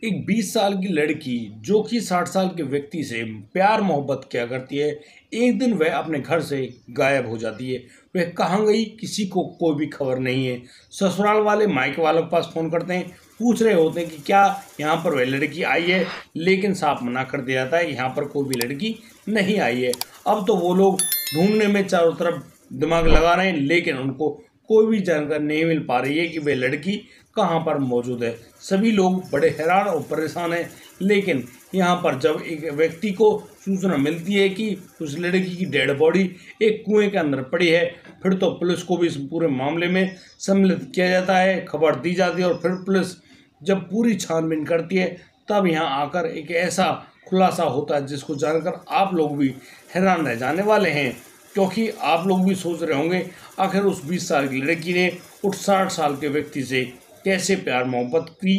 एक 20 साल की लड़की जो कि 60 साल के व्यक्ति से प्यार मोहब्बत क्या करती है, एक दिन वह अपने घर से गायब हो जाती है। वह कहाँ गई किसी को कोई भी खबर नहीं है। ससुराल वाले मायके वालों के पास फ़ोन करते हैं, पूछ रहे होते हैं कि क्या यहाँ पर वह लड़की आई है, लेकिन साफ मना कर दिया जाता है यहाँ पर कोई भी लड़की नहीं आई है। अब तो वो लोग ढूंढने में चारों तरफ दिमाग लगा रहे हैं, लेकिन उनको कोई भी जानकारी नहीं मिल पा रही है कि वह लड़की कहाँ पर मौजूद है। सभी लोग बड़े हैरान और परेशान हैं। लेकिन यहाँ पर जब एक व्यक्ति को सूचना मिलती है कि उस लड़की की डेड बॉडी एक कुएं के अंदर पड़ी है, फिर तो पुलिस को भी इस पूरे मामले में सम्मिलित किया जाता है, खबर दी जाती है और फिर पुलिस जब पूरी छानबीन करती है तब यहाँ आकर एक ऐसा खुलासा होता है जिसको जानकर आप लोग भी हैरान रह जाने वाले हैं। क्योंकि आप लोग भी सोच रहे होंगे आखिर उस 20 साल की लड़की ने उस 60 साल के व्यक्ति से कैसे प्यार मोहब्बत की,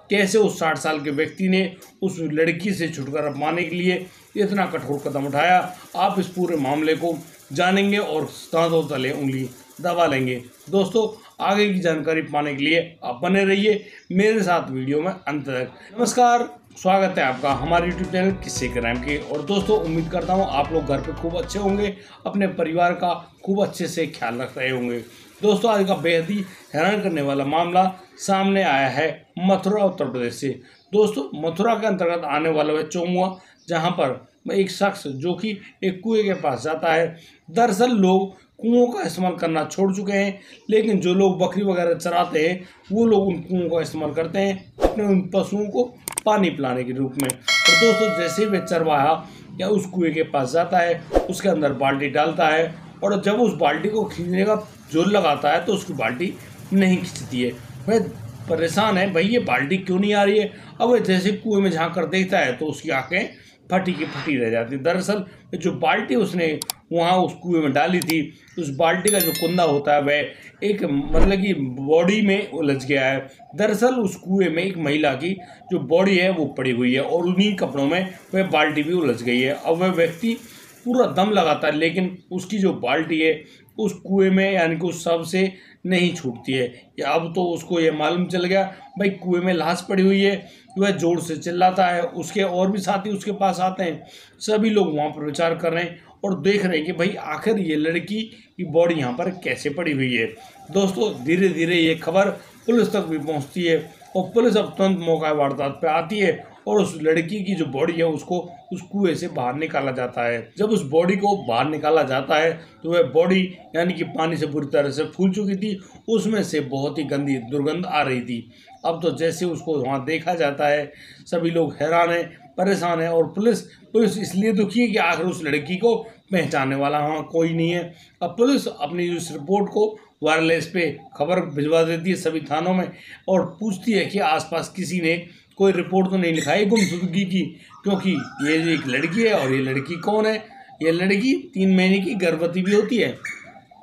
कैसे उस 60 साल के व्यक्ति ने उस लड़की से छुटकारा पाने के लिए इतना कठोर कदम उठाया। आप इस पूरे मामले को जानेंगे और दांतों तले उंगली दबा लेंगे। दोस्तों, आगे की जानकारी पाने के लिए आप बने रहिए मेरे साथ वीडियो में अंत तक। नमस्कार, स्वागत है आपका हमारे YouTube चैनल किस्से क्राइम के। और दोस्तों, उम्मीद करता हूँ आप लोग घर पे खूब अच्छे होंगे, अपने परिवार का खूब अच्छे से ख्याल रख रहे होंगे। दोस्तों, आज का बेहद ही हैरान करने वाला मामला सामने आया है मथुरा उत्तर प्रदेश से। दोस्तों, मथुरा के अंतर्गत आने वाला वह चौमुआ, जहाँ पर एक शख्स जो कि एक कुएं के पास जाता है। दरअसल लोग कुओं का इस्तेमाल करना छोड़ चुके हैं, लेकिन जो लोग बकरी वगैरह चराते हैं वो लोग उन कुओं का इस्तेमाल करते हैं अपने उन पशुओं को पानी पिलाने के रूप में। और दोस्तों, जैसे ही वह चरवाहा या उस कुएं के पास जाता है, उसके अंदर बाल्टी डालता है और जब उस बाल्टी को खींचने का जोर लगाता है तो उसकी बाल्टी नहीं खींचती है। वह परेशान है, भाई ये बाल्टी क्यों नहीं आ रही है। अब वह जैसे कुएं में झांक कर देखता है तो उसकी आंखें फटी की फटी रह जाती। दरअसल जो बाल्टी उसने वहाँ उस कुएं में डाली थी, उस बाल्टी का जो कुंदा होता है वह एक मतलब कि बॉडी में उलझ गया है। दरअसल उस कुएं में एक महिला की जो बॉडी है वो पड़ी हुई है और उन्हीं कपड़ों में वह बाल्टी भी उलझ गई है। अब वह व्यक्ति पूरा दम लगाता है, लेकिन उसकी जो बाल्टी है उस कुएं में यानी कि उस शव से नहीं छूटती है। या अब तो उसको ये मालूम चल गया भाई कुएं में लाश पड़ी हुई है। वह जोर से चिल्लाता है, उसके और भी साथी उसके पास आते हैं। सभी लोग वहाँ पर विचार कर रहे हैं और देख रहे हैं कि भाई आखिर ये लड़की की बॉडी यहाँ पर कैसे पड़ी हुई है। दोस्तों, धीरे धीरे ये खबर पुलिस तक भी पहुँचती है और पुलिस अब तुरंत मौका वारदात पर आती है और उस लड़की की जो बॉडी है उसको उस कुएं से बाहर निकाला जाता है। जब उस बॉडी को बाहर निकाला जाता है तो वह बॉडी यानी कि पानी से पूरी तरह से फूल चुकी थी, उसमें से बहुत ही गंदी दुर्गंध आ रही थी। अब तो जैसे उसको वहाँ देखा जाता है सभी लोग हैरान हैं, परेशान हैं और पुलिस इसलिए दुखी है कि आखिर उस लड़की को पहचानने वाला वहाँ कोई नहीं है। अब पुलिस अपनी इस रिपोर्ट को वायरलेस पे खबर भिजवा देती है सभी थानों में और पूछती है कि आसपास किसी ने कोई रिपोर्ट तो नहीं लिखाई गुमशुदगी की, क्योंकि ये एक लड़की है और ये लड़की कौन है। ये लड़की 3 महीने की गर्भवती भी होती है,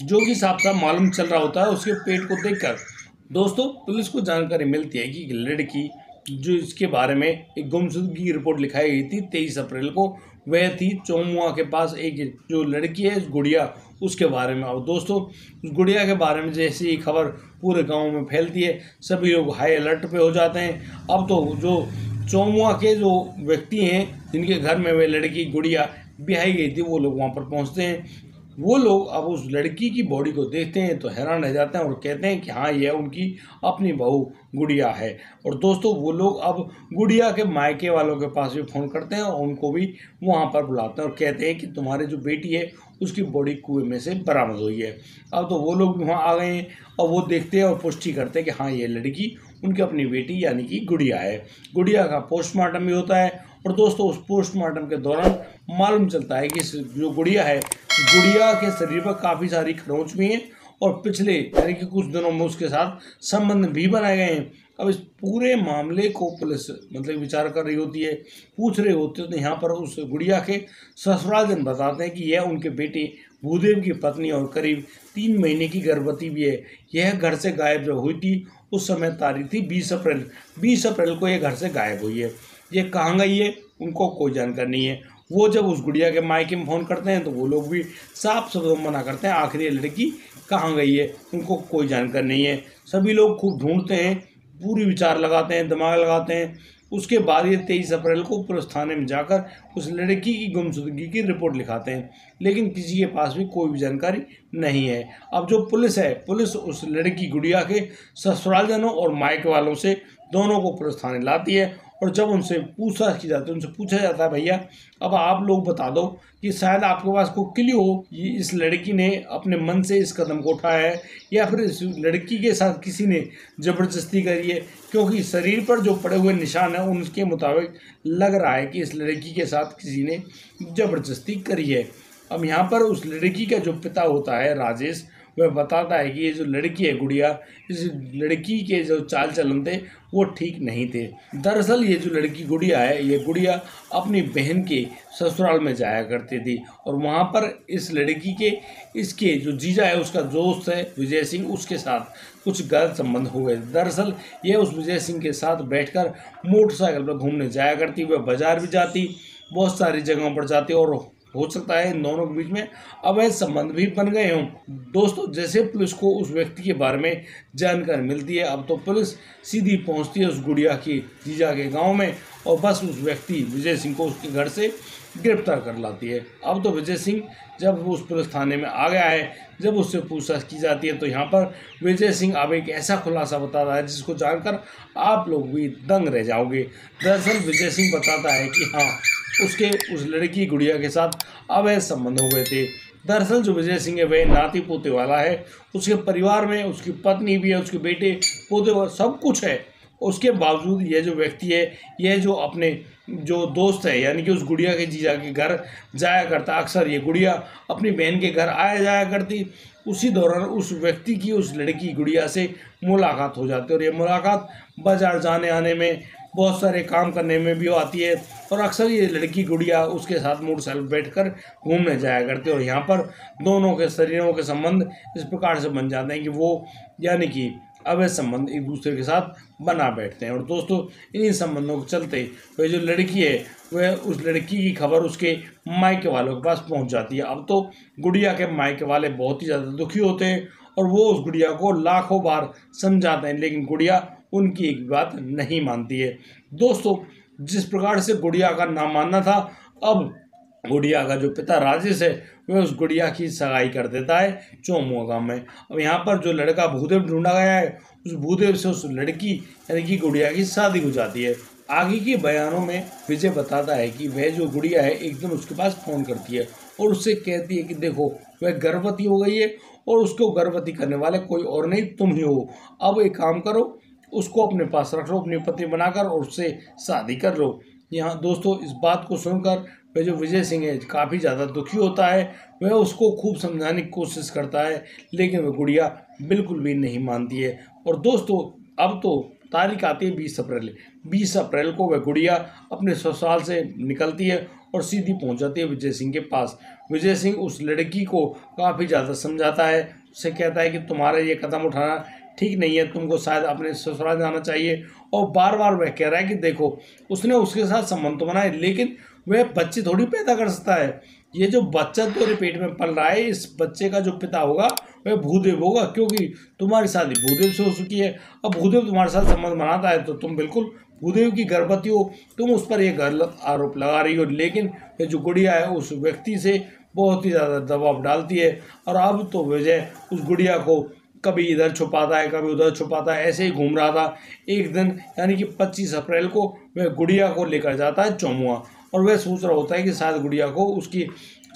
जो कि साफ साफ मालूम चल रहा होता है उसके पेट को देखकर। दोस्तों, पुलिस को जानकारी मिलती है कि लड़की जो इसके बारे में एक गुमशुदगी की रिपोर्ट लिखाई गई थी 23 अप्रैल को, वह थी चौमुआ के पास एक जो लड़की है गुड़िया, उसके बारे में। और दोस्तों, उस गुड़िया के बारे में जैसे ही खबर पूरे गांव में फैलती है सभी लोग हाई अलर्ट पे हो जाते हैं। अब तो जो चौमुआ के जो व्यक्ति हैं जिनके घर में वह लड़की गुड़िया ब्याही गई थी वो लोग वहाँ पर पहुँचते हैं। वो लोग अब उस लड़की की बॉडी को देखते हैं तो हैरान रह जाते हैं और कहते हैं कि हाँ, यह उनकी अपनी बहू गुड़िया है। और दोस्तों, वो लोग अब गुड़िया के मायके वालों के पास भी फ़ोन करते हैं और उनको भी वहाँ पर बुलाते हैं और कहते हैं कि तुम्हारी जो बेटी है उसकी बॉडी कुएं में से बरामद हुई है। अब तो वो लोग भी वहाँ आ गए हैं और वो देखते हैं और पुष्टि करते हैं कि हाँ, ये लड़की उनकी अपनी बेटी यानी कि गुड़िया है। गुड़िया का पोस्टमार्टम भी होता है और दोस्तों, उस पोस्टमार्टम के दौरान मालूम चलता है कि जो गुड़िया है, गुड़िया के शरीर पर काफ़ी सारी खरोंच भी हैं और पिछले यानी कि कुछ दिनों में उसके साथ संबंध भी बनाए गए हैं। अब इस पूरे मामले को पुलिस मतलब विचार कर रही होती है, पूछ रहे होते हैं। तो यहाँ पर उस गुड़िया के ससुरालजन बताते हैं कि यह उनके बेटे भूदेव की पत्नी और करीब 3 महीने की गर्भवती भी है। यह घर से गायब जब हुई थी उस समय तारीख थी 20 अप्रैल। 20 अप्रैल को यह घर से गायब हुई है। ये कहाँ गई है उनको कोई जानकारी नहीं है। वो जब उस गुड़िया के मायके में फ़ोन करते हैं तो वो लोग भी साफ शब्दों में मना करते हैं, आखिर ये लड़की कहाँ गई है उनको कोई जानकारी नहीं है। सभी लोग खूब ढूंढते हैं, पूरी विचार लगाते हैं, दिमाग लगाते हैं, उसके बाद ये 23 अप्रैल को पुलिस थाने में जाकर उस लड़की की गुमशुदगी की रिपोर्ट लिखाते हैं, लेकिन किसी के पास भी कोई भी जानकारी नहीं है। अब जो पुलिस है, पुलिस उस लड़की गुड़िया के ससुरालजनों और मायके वालों से दोनों को पुलिस थाने लाती है, और जब उनसे पूछताछ की जाती है, उनसे पूछा जाता है, भैया अब आप लोग बता दो कि शायद आपके पास कोई क्लू हो, ये इस लड़की ने अपने मन से इस कदम को उठाया है या फिर इस लड़की के साथ किसी ने ज़बरदस्ती करी है, क्योंकि शरीर पर जो पड़े हुए निशान हैं उनके मुताबिक लग रहा है कि इस लड़की के साथ किसी ने ज़बरदस्ती करी है। अब यहाँ पर उस लड़की का जो पिता होता है राजेश, वह बताता है कि ये जो लड़की है गुड़िया, इस लड़की के जो चाल चलन थे वो ठीक नहीं थे। दरअसल ये जो लड़की गुड़िया है, ये गुड़िया अपनी बहन के ससुराल में जाया करती थी, और वहाँ पर इस लड़की के इसके जो जीजा है, उसका दोस्त है विजय सिंह, उसके साथ कुछ गलत संबंध हो गए। दरअसल यह उस विजय सिंह के साथ बैठकर मोटरसाइकिल पर घूमने जाया करती, वह बाजार भी जाती, बहुत सारी जगहों पर जाती, और हो सकता है इन दोनों के बीच में अवैध संबंध भी बन गए हों। दोस्तों, जैसे पुलिस को उस व्यक्ति के बारे में जानकारी मिलती है, अब तो पुलिस सीधी पहुंचती है उस गुड़िया की जीजा के गांव में, और बस उस व्यक्ति विजय सिंह को उसके घर से गिरफ्तार कर लाती है। अब तो विजय सिंह जब उस पुलिस थाने में आ गया है, जब उससे पूछताछ की जाती है, तो यहाँ पर विजय सिंह अब एक ऐसा खुलासा बताता है जिसको जानकर आप लोग भी दंग रह जाओगे। दरअसल विजय सिंह बताता है कि हाँ, उसके उस लड़की गुड़िया के साथ अवैध संबंध हो गए थे। दरअसल जो विजय सिंह है वह नाती पोते वाला है, उसके परिवार में उसकी पत्नी भी है, उसके बेटे पोते सब कुछ है। उसके बावजूद यह जो व्यक्ति है, यह जो अपने जो दोस्त है यानी कि उस गुड़िया के जीजा के घर जाया करता, अक्सर ये गुड़िया अपनी बहन के घर आया जाया करती। उसी दौरान उस व्यक्ति की उस लड़की गुड़िया से मुलाकात हो जाती है, और ये मुलाकात बाजार जाने आने में, बहुत सारे काम करने में भी आती है, और अक्सर ये लड़की गुड़िया उसके साथ मोटरसाइकिल बैठकर घूमने जाया करती है। और यहाँ पर दोनों के शरीरों के संबंध इस प्रकार से बन जाते हैं कि वो यानी कि अवैध संबंध एक दूसरे के साथ बना बैठते हैं। और दोस्तों, इन्हीं संबंधों के चलते वह जो लड़की है, वह उस लड़की की खबर उसके मायके वालों के पास पहुंच जाती है। अब तो गुड़िया के मायके वाले बहुत ही ज़्यादा दुखी होते हैं, और वो उस गुड़िया को लाखों बार समझाते हैं, लेकिन गुड़िया उनकी एक बात नहीं मानती है। दोस्तों, जिस प्रकार से गुड़िया का ना मानना था, अब गुड़िया का जो पिता राजेश है वह उस गुड़िया की सगाई कर देता है चौमुआ गांव में। अब यहाँ पर जो लड़का भूदेव ढूंढा गया है, उस भूदेव से उस लड़की यानी कि गुड़िया की शादी हो जाती है। आगे के बयानों में विजय बताता है कि वह जो गुड़िया है एक दिन उसके पास फ़ोन करती है और उससे कहती है कि देखो, वह गर्भवती हो गई है, और उसको गर्भवती करने वाले कोई और नहीं, तुम ही हो। अब एक काम करो, उसको अपने पास रख लो, अपनी पत्नी बनाकर, और उससे शादी कर लो। यहाँ दोस्तों, इस बात को सुनकर वह जो विजय सिंह है काफ़ी ज़्यादा दुखी होता है। वह उसको खूब समझाने की कोशिश करता है, लेकिन वह गुड़िया बिल्कुल भी नहीं मानती है। और दोस्तों, अब तो तारीख आती है 20 अप्रैल। 20 अप्रैल को वह गुड़िया अपने ससुराल से निकलती है और सीधी पहुंच जाती है विजय सिंह के पास। विजय सिंह उस लड़की को काफ़ी ज़्यादा समझाता है, उससे कहता है कि तुम्हारा ये कदम उठाना ठीक नहीं है, तुमको शायद अपने ससुराल जाना चाहिए। और बार बार वह कह रहा है कि देखो, उसने उसके साथ संबंध तो बनाए, लेकिन वह बच्चे थोड़ी पैदा कर सकता है। ये जो बच्चा तेरे पेट में पल रहा है, इस बच्चे का जो पिता होगा वह भूदेव होगा, क्योंकि तुम्हारी शादी भूदेव से हो चुकी है। अब भूदेव तुम्हारे साथ संबंध बनाता है तो तुम बिल्कुल भूदेव की गर्भवती हो, तुम उस पर यह गलत आरोप लगा रही हो। लेकिन ये जो गुड़िया है उस व्यक्ति से बहुत ही ज़्यादा दबाव डालती है, और अब तो विजय उस गुड़िया को कभी इधर छुपाता है, कभी उधर छुपाता है, ऐसे ही घूम रहा था। एक दिन यानी कि 25 अप्रैल को वह गुड़िया को लेकर जाता है चौमुआ, और वह सोच रहा होता है कि शायद गुड़िया को उसकी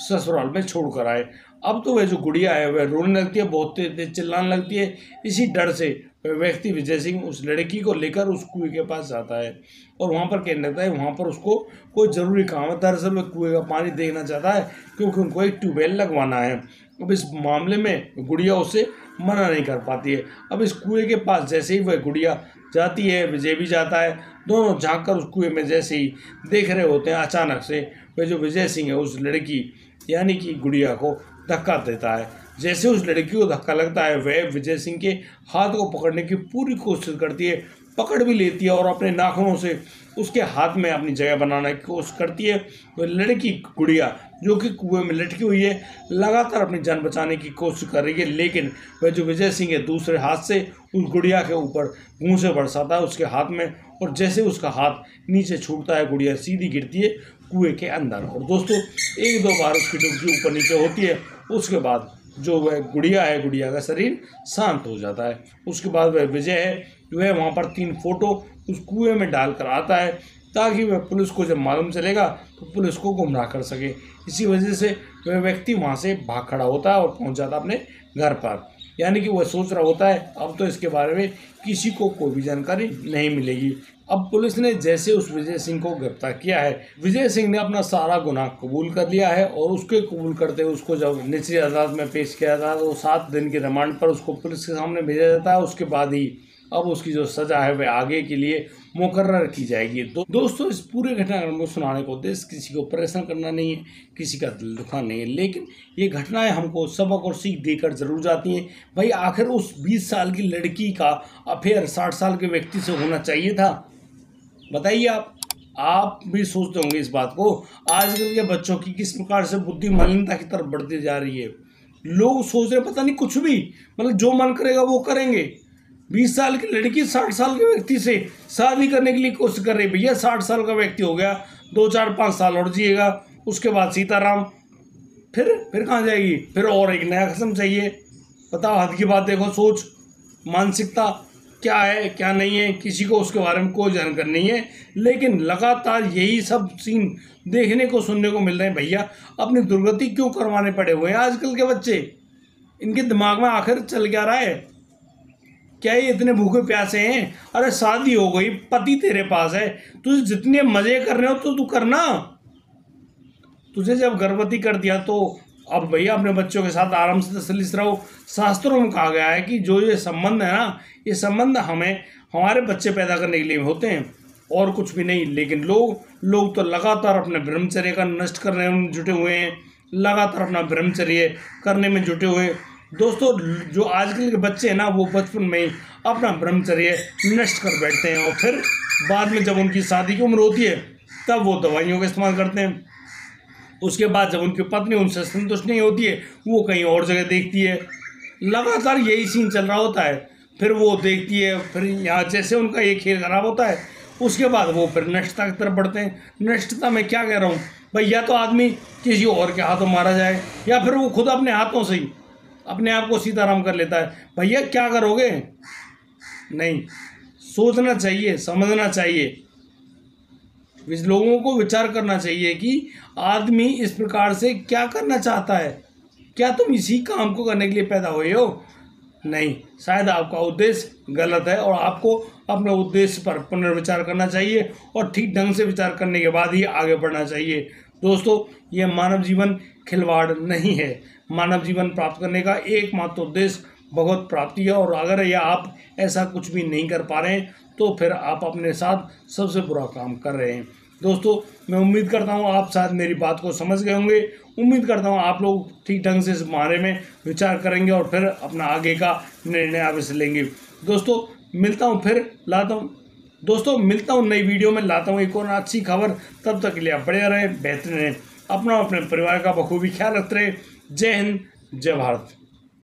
ससुराल में छोड़ कर आए। अब तो वह जो गुड़िया है वह रोने लगती है, बहुत तेज चिल्लाने लगती है। इसी डर से वह व्यक्ति विजय सिंह उस लड़की को लेकर उस कुएं के पास जाता है, और वहाँ पर कहने लगता है वहाँ पर उसको कोई ज़रूरी काम है। दरअसल वह कुएं का पानी देखना चाहता है, क्योंकि उनको एक ट्यूबवेल लगवाना है। अब इस मामले में गुड़िया उससे मना नहीं कर पाती है। अब इस कुएं के पास जैसे ही वह गुड़िया जाती है, विजय भी जाता है। दोनों झांक कर उस कुएं में जैसे ही देख रहे होते हैं, अचानक से वह जो विजय सिंह है उस लड़की यानी कि गुड़िया को धक्का देता है। जैसे उस लड़की को धक्का लगता है, वह विजय सिंह के हाथ को पकड़ने की पूरी कोशिश करती है, पकड़ भी लेती है, और अपने नाखूनों से उसके हाथ में अपनी जगह बनाने की कोशिश करती है। वह लड़की गुड़िया जो कि कुएं में लटकी हुई है, लगातार अपनी जान बचाने की कोशिश कर रही है, लेकिन वह जो विजय सिंह है दूसरे हाथ से उस गुड़िया के ऊपर घूंसे बरसाता है उसके हाथ में, और जैसे उसका हाथ नीचे छूटता है गुड़िया सीधी गिरती है कुएं के अंदर। और दोस्तों एक दो बार उसकी डुबकी ऊपर नीचे होती है, उसके बाद जो वह गुड़िया है, गुड़िया का शरीर शांत हो जाता है। उसके बाद वह विजय है, वह वहाँ पर 3 फोटो उस कुएं में डालकर आता है ताकि वह पुलिस को जब मालूम चलेगा तो पुलिस को गुमराह कर सके। इसी वजह से वह व्यक्ति वहाँ से भाग खड़ा होता है और पहुँच जाता है अपने घर पर। यानी कि वह सोच रहा होता है अब तो इसके बारे में किसी को कोई भी जानकारी नहीं मिलेगी। अब पुलिस ने जैसे उस विजय सिंह को गिरफ्तार किया है, विजय सिंह ने अपना सारा गुनाह कबूल कर लिया है और उसके कबूल करते हुए उसको जब निचली अदालत में पेश किया जाता है तो 7 दिन की रिमांड पर उसको पुलिस के सामने भेजा जाता है। उसके बाद ही अब उसकी जो सजा है वह आगे के लिए मुकर्रर की जाएगी। दोस्तों इस पूरे घटनाक्रम को सुनाने को उद्देश्य किसी को परेशान करना नहीं है, किसी का दिल दुखाना नहीं है, लेकिन ये घटनाएं हमको सबक और सीख देकर जरूर जाती हैं। भाई आखिर उस 20 साल की लड़की का अफेयर 60 साल के व्यक्ति से होना चाहिए था? बताइए आप भी सोचते होंगे इस बात को। आजकल के बच्चों की किस प्रकार से बुद्धि मलिनता की तरफ बढ़ती जा रही है। लोग सोच रहे पता नहीं कुछ भी, मतलब जो मन करेगा वो करेंगे। 20 साल की लड़की 60 साल के व्यक्ति से शादी करने के लिए कोशिश कर रही है। भैया 60 साल का व्यक्ति हो गया, 2 4 5 साल और जिएगा, उसके बाद सीताराम, फिर कहाँ जाएगी? फिर और एक नया कसम चाहिए। बताओ, हद की बात देखो, सोच मानसिकता क्या है क्या नहीं है, किसी को उसके बारे में कोई जानकारी नहीं है। लेकिन लगातार यही सब सीन देखने को सुनने को मिल रहे हैं। भैया अपनी दुर्गति क्यों करवाने पड़े हुए हैं आजकल के बच्चे? इनके दिमाग में आखिर चल क्या रहा है? क्या ये इतने भूखे प्यासे हैं? अरे शादी हो गई, पति तेरे पास है, तुझे जितने मजे करने हो तो तू करना। तुझे जब गर्भवती कर दिया तो अब भैया अपने बच्चों के साथ आराम से तसल्ली से रहो। शास्त्रों में कहा गया है कि जो ये संबंध है ना, ये संबंध हमें हमारे बच्चे पैदा करने के लिए होते हैं और कुछ भी नहीं। लेकिन लोग तो लगातार अपने ब्रह्मचर्य का नष्ट करने में जुटे हुए हैं, लगातार अपना ब्रह्मचर्य करने में जुटे हुए। दोस्तों जो आजकल के बच्चे हैं ना, वो बचपन में ही अपना ब्रह्मचर्य नष्ट कर बैठते हैं और फिर बाद में जब उनकी शादी की उम्र होती है तब वो दवाइयों का इस्तेमाल करते हैं। उसके बाद जब उनकी पत्नी उनसे संतुष्ट नहीं होती है, वो कहीं और जगह देखती है। लगातार यही सीन चल रहा होता है। फिर वो देखती है, फिर यहाँ जैसे उनका ये खेल खराब होता है, उसके बाद वो फिर नष्टता की तरफ बढ़ते हैं। नष्टता मैं क्या कह रहा हूँ भाई, या तो आदमी किसी और के हाथों मारा जाए या फिर वो खुद अपने हाथों से ही अपने आप को सीताराम कर लेता है। भैया क्या करोगे? नहीं, सोचना चाहिए, समझना चाहिए, लोगों को विचार करना चाहिए कि आदमी इस प्रकार से क्या करना चाहता है। क्या तुम इसी काम को करने के लिए पैदा हुए हो? नहीं, शायद आपका उद्देश्य गलत है और आपको अपने उद्देश्य पर पुनर्विचार करना चाहिए और ठीक ढंग से विचार करने के बाद ही आगे बढ़ना चाहिए। दोस्तों यह मानव जीवन खिलवाड़ नहीं है। मानव जीवन प्राप्त करने का एकमात्र उद्देश्य भगवत प्राप्ति है और अगर यह आप ऐसा कुछ भी नहीं कर पा रहे हैं तो फिर आप अपने साथ सबसे बुरा काम कर रहे हैं। दोस्तों मैं उम्मीद करता हूँ आप शायद मेरी बात को समझ गए होंगे। उम्मीद करता हूँ आप लोग ठीक ढंग से इस बारे में विचार करेंगे और फिर अपना आगे का निर्णय अवश्य लेंगे। दोस्तों मिलता हूँ नई वीडियो में, लाता हूँ एक और अच्छी खबर। तब तक के लिए आप बढ़िया रहें, बेहतरीन रहें, अपना अपने परिवार का बखूबी ख्याल रखते रहें। जय हिंद, जय भारत।